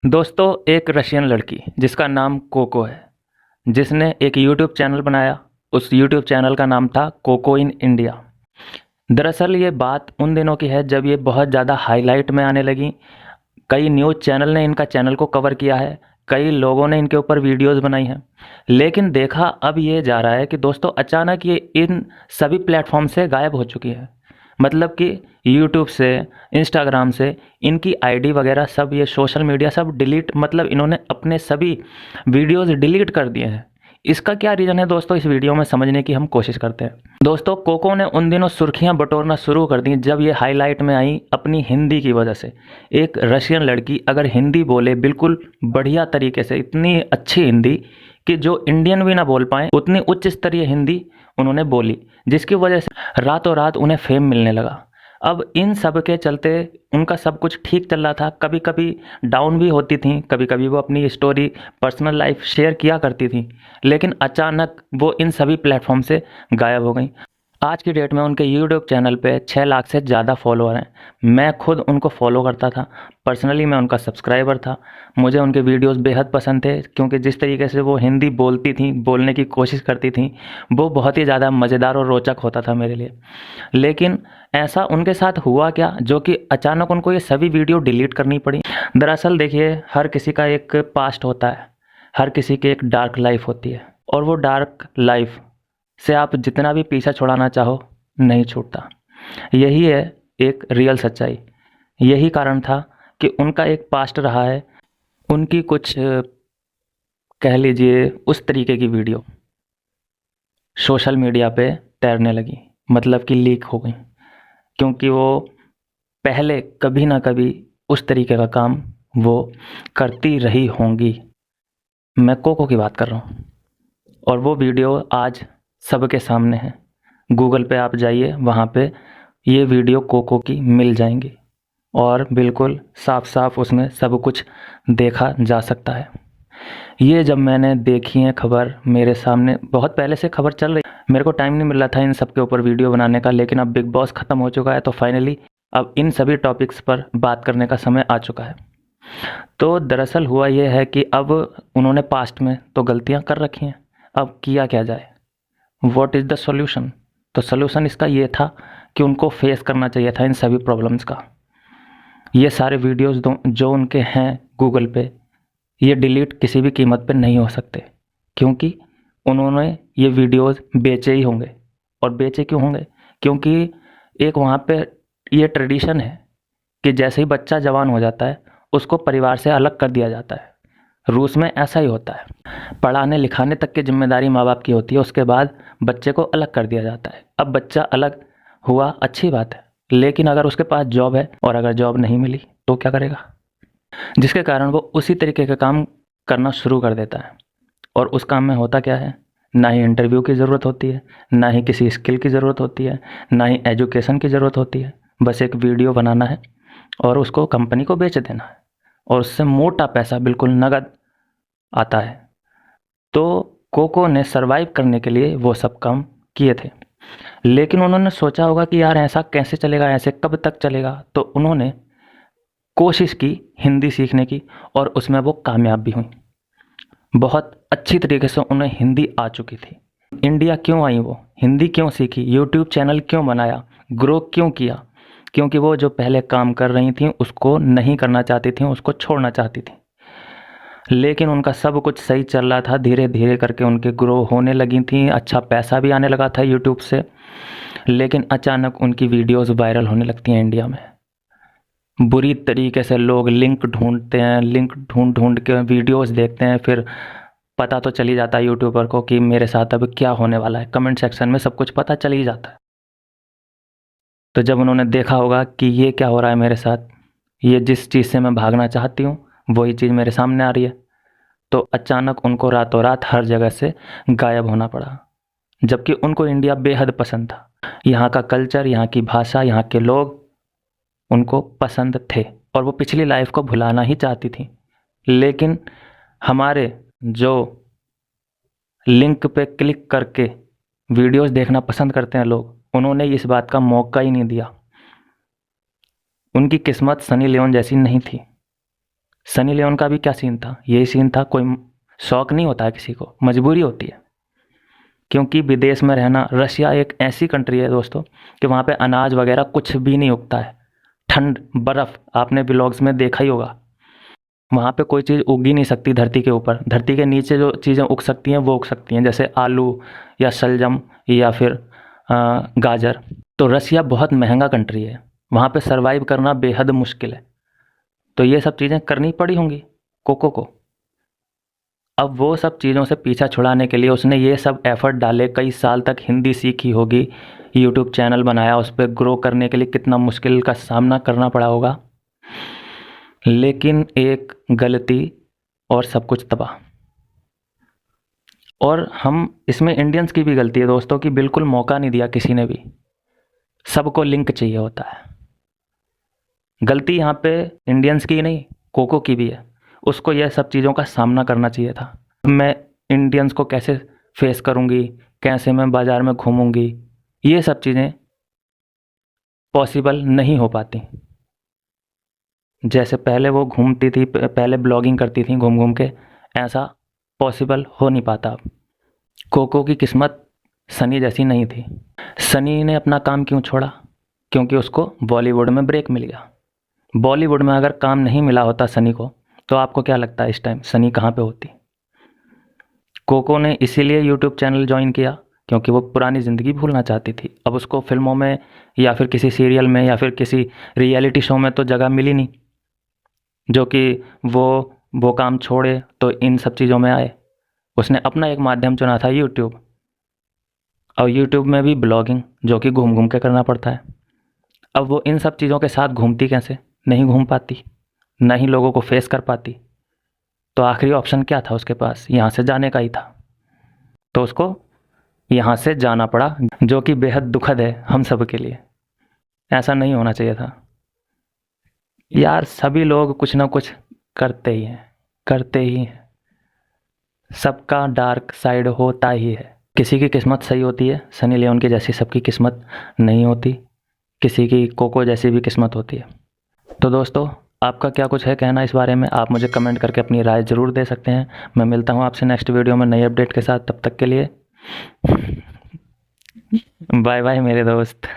दोस्तों, एक रशियन लड़की जिसका नाम कोको है, जिसने एक यूट्यूब चैनल बनाया। उस यूट्यूब चैनल का नाम था कोको इन इंडिया। दरअसल ये बात उन दिनों की है जब ये बहुत ज़्यादा हाईलाइट में आने लगी। कई न्यूज़ चैनल ने इनका चैनल को कवर किया है, कई लोगों ने इनके ऊपर वीडियोस बनाई हैं। लेकिन देखा अब ये जा रहा है कि दोस्तों अचानक ये इन सभी प्लेटफॉर्म से गायब हो चुकी है। मतलब कि यूट्यूब से, इंस्टाग्राम से इनकी आईडी वगैरह सब, ये सोशल मीडिया सब डिलीट, मतलब इन्होंने अपने सभी वीडियोस डिलीट कर दिए हैं। इसका क्या रीज़न है दोस्तों, इस वीडियो में समझने की हम कोशिश करते हैं। दोस्तों, कोको ने उन दिनों सुर्खियां बटोरना शुरू कर दी जब ये हाईलाइट में आई अपनी हिंदी की वजह से। एक रशियन लड़की अगर हिंदी बोले बिल्कुल बढ़िया तरीके से, इतनी अच्छी हिंदी कि जो इंडियन भी ना बोल पाएँ, उतनी उच्च स्तरीय हिंदी उन्होंने बोली, जिसकी वजह से रातों रात उन्हें फेम मिलने लगा। अब इन सब के चलते उनका सब कुछ ठीक चल रहा था, कभी कभी डाउन भी होती थी, कभी कभी वो अपनी स्टोरी, पर्सनल लाइफ शेयर किया करती थी। लेकिन अचानक वो इन सभी प्लेटफॉर्म से गायब हो गई। आज की डेट में उनके यूट्यूब चैनल पे 6 लाख से ज़्यादा फॉलोअर हैं। मैं खुद उनको फॉलो करता था, पर्सनली मैं उनका सब्सक्राइबर था। मुझे उनके वीडियोस बेहद पसंद थे, क्योंकि जिस तरीके से वो हिंदी बोलती थी, बोलने की कोशिश करती थी, वो बहुत ही ज़्यादा मज़ेदार और रोचक होता था मेरे लिए। लेकिन ऐसा उनके साथ हुआ क्या जो कि अचानक उनको ये सभी वीडियो डिलीट करनी पड़ी। दरअसल देखिए, हर किसी का एक पास्ट होता है, हर किसी की एक डार्क लाइफ होती है, और वो डार्क लाइफ से आप जितना भी पीछा छुड़ाना चाहो नहीं छूटता। यही है एक रियल सच्चाई। यही कारण था कि उनका एक पास्ट रहा है। उनकी कुछ कह लीजिए उस तरीके की वीडियो सोशल मीडिया पे तैरने लगी, मतलब कि लीक हो गई, क्योंकि वो पहले कभी ना कभी उस तरीके का काम वो करती रही होंगी। मैं कोको की बात कर रहा हूँ, और वो वीडियो आज सबके सामने है। गूगल पे आप जाइए, वहाँ पे ये वीडियो कोको की मिल जाएंगी, और बिल्कुल साफ साफ उसमें सब कुछ देखा जा सकता है। ये जब मैंने देखी है खबर, मेरे सामने बहुत पहले से खबर चल रही, मेरे को टाइम नहीं मिल रहा था इन सब के ऊपर वीडियो बनाने का, लेकिन अब बिग बॉस ख़त्म हो चुका है तो फाइनली अब इन सभी टॉपिक्स पर बात करने का समय आ चुका है। तो दरअसल हुआ ये है कि अब उन्होंने पास्ट में तो गलतियां कर रखी हैं, अब किया क्या जाए, व्हाट इज़ द सॉल्यूशन। तो सॉल्यूशन इसका ये था कि उनको फेस करना चाहिए था इन सभी प्रॉब्लम्स का। ये सारे वीडियोस जो उनके हैं गूगल पे, ये डिलीट किसी भी कीमत पे नहीं हो सकते, क्योंकि उन्होंने ये वीडियोस बेचे ही होंगे। और बेचे क्यों होंगे, क्योंकि एक वहाँ पे ये ट्रेडिशन है कि जैसे ही बच्चा जवान हो जाता है उसको परिवार से अलग कर दिया जाता है। रूस में ऐसा ही होता है, पढ़ाने लिखाने तक की जिम्मेदारी माँ बाप की होती है, उसके बाद बच्चे को अलग कर दिया जाता है। अब बच्चा अलग हुआ, अच्छी बात है, लेकिन अगर उसके पास जॉब है और अगर जॉब नहीं मिली तो क्या करेगा, जिसके कारण वो उसी तरीके का काम करना शुरू कर देता है। और उस काम में होता क्या है, ना ही इंटरव्यू की ज़रूरत होती है, ना ही किसी स्किल की ज़रूरत होती है, ना ही एजुकेशन की ज़रूरत होती है। बस एक वीडियो बनाना है और उसको कंपनी को बेच देना है, और उससे मोटा पैसा बिल्कुल नगद आता है। तो कोको ने सरवाइव करने के लिए वो सब काम किए थे। लेकिन उन्होंने सोचा होगा कि यार ऐसा कैसे चलेगा, ऐसे कब तक चलेगा, तो उन्होंने कोशिश की हिंदी सीखने की, और उसमें वो कामयाब भी हुई। बहुत अच्छी तरीके से उन्हें हिंदी आ चुकी थी। इंडिया क्यों आई, वो हिंदी क्यों सीखी, यूट्यूब चैनल क्यों बनाया, ग्रो क्यों किया, क्योंकि वो जो पहले काम कर रही थी उसको नहीं करना चाहती थी, उसको छोड़ना चाहती थी। लेकिन उनका सब कुछ सही चल रहा था, धीरे धीरे करके उनके ग्रो होने लगी थी, अच्छा पैसा भी आने लगा था यूट्यूब से। लेकिन अचानक उनकी वीडियोस वायरल होने लगती हैं इंडिया में। बुरी तरीके से लोग लिंक ढूंढते हैं, लिंक ढूंढ ढूंढ के वीडियोस देखते हैं, फिर पता तो चल ही जाता है यूट्यूबर को कि मेरे साथ अब क्या होने वाला है। कमेंट सेक्शन में सब कुछ पता चल ही जाता है। तो जब उन्होंने देखा होगा कि ये क्या हो रहा है मेरे साथ, ये जिस चीज़ से मैं भागना चाहती हूँ वही चीज़ मेरे सामने आ रही है, तो अचानक उनको रातों रात हर जगह से गायब होना पड़ा। जबकि उनको इंडिया बेहद पसंद था, यहाँ का कल्चर, यहाँ की भाषा, यहाँ के लोग उनको पसंद थे, और वो पिछली लाइफ को भुलाना ही चाहती थी। लेकिन हमारे जो लिंक पे क्लिक करके वीडियोस देखना पसंद करते हैं लोग, उन्होंने इस बात का मौका ही नहीं दिया। उनकी किस्मत सनी लियोन जैसी नहीं थी। सनी लियोन का भी क्या सीन था, यही सीन था। कोई शौक नहीं होता है किसी को, मजबूरी होती है। क्योंकि विदेश में रहना, रशिया एक ऐसी कंट्री है दोस्तों कि वहाँ पे अनाज वगैरह कुछ भी नहीं उगता है। ठंड, बर्फ़, आपने ब्लॉग्स में देखा ही होगा। वहाँ पे कोई चीज़ उग ही नहीं सकती धरती के ऊपर। धरती के नीचे जो चीज़ें उग सकती हैं वो उग सकती हैं, जैसे आलू या शलजम या फिर गाजर। तो रसिया बहुत महंगा कंट्री है, वहाँ पे सर्वाइव करना बेहद मुश्किल है। तो ये सब चीज़ें करनी पड़ी होंगी कोको को। अब वो सब चीज़ों से पीछा छुड़ाने के लिए उसने ये सब एफ़र्ट डाले, कई साल तक हिंदी सीखी होगी, यूट्यूब चैनल बनाया, उस पे ग्रो करने के लिए कितना मुश्किल का सामना करना पड़ा होगा। लेकिन एक गलती और सब कुछ तबाह। और हम इसमें इंडियंस की भी गलती है दोस्तों कि बिल्कुल मौका नहीं दिया किसी ने भी। सबको लिंक चाहिए होता है। गलती यहाँ पे इंडियंस की नहीं, कोको की भी है। उसको यह सब चीज़ों का सामना करना चाहिए था। मैं इंडियंस को कैसे फेस करूँगी, कैसे मैं बाज़ार में घूमूँगी, ये सब चीज़ें पॉसिबल नहीं हो पाती। जैसे पहले वो घूमती थी, पहले ब्लॉगिंग करती थी घूम घूम के, ऐसा पॉसिबल हो नहीं पाता अब। कोको की किस्मत सनी जैसी नहीं थी। सनी ने अपना काम क्यों छोड़ा? क्योंकि उसको बॉलीवुड में ब्रेक मिल गया। बॉलीवुड में अगर काम नहीं मिला होता सनी को, तो आपको क्या लगता है इस टाइम सनी कहाँ पे होती? कोको ने इसीलिए यूट्यूब चैनल ज्वाइन किया क्योंकि वो पुरानी ज़िंदगी भूलना चाहती थी। अब उसको फिल्मों में या फिर किसी सीरियल में या फिर किसी रियलिटी शो में तो जगह मिली नहीं, जो कि वो काम छोड़े तो इन सब चीज़ों में आए। उसने अपना एक माध्यम चुना था यूट्यूब, और यूट्यूब में भी ब्लॉगिंग, जो कि घूम घूम के करना पड़ता है। अब वो इन सब चीज़ों के साथ घूमती कैसे? नहीं घूम पाती, ना ही लोगों को फेस कर पाती। तो आखिरी ऑप्शन क्या था उसके पास? यहाँ से जाने का ही था। तो उसको यहाँ से जाना पड़ा, जो कि बेहद दुखद है हम सब के लिए। ऐसा नहीं होना चाहिए था यार। सभी लोग कुछ ना कुछ करते ही हैं, करते ही हैं। सबका डार्क साइड होता ही है। किसी की किस्मत सही होती है, सनी लियोन की जैसी सबकी किस्मत नहीं होती। किसी की कोको जैसी भी किस्मत होती है। तो दोस्तों, आपका क्या कुछ है कहना इस बारे में? आप मुझे कमेंट करके अपनी राय ज़रूर दे सकते हैं। मैं मिलता हूँ आपसे नेक्स्ट वीडियो में नई अपडेट के साथ। तब तक के लिए बाय बाय मेरे दोस्त।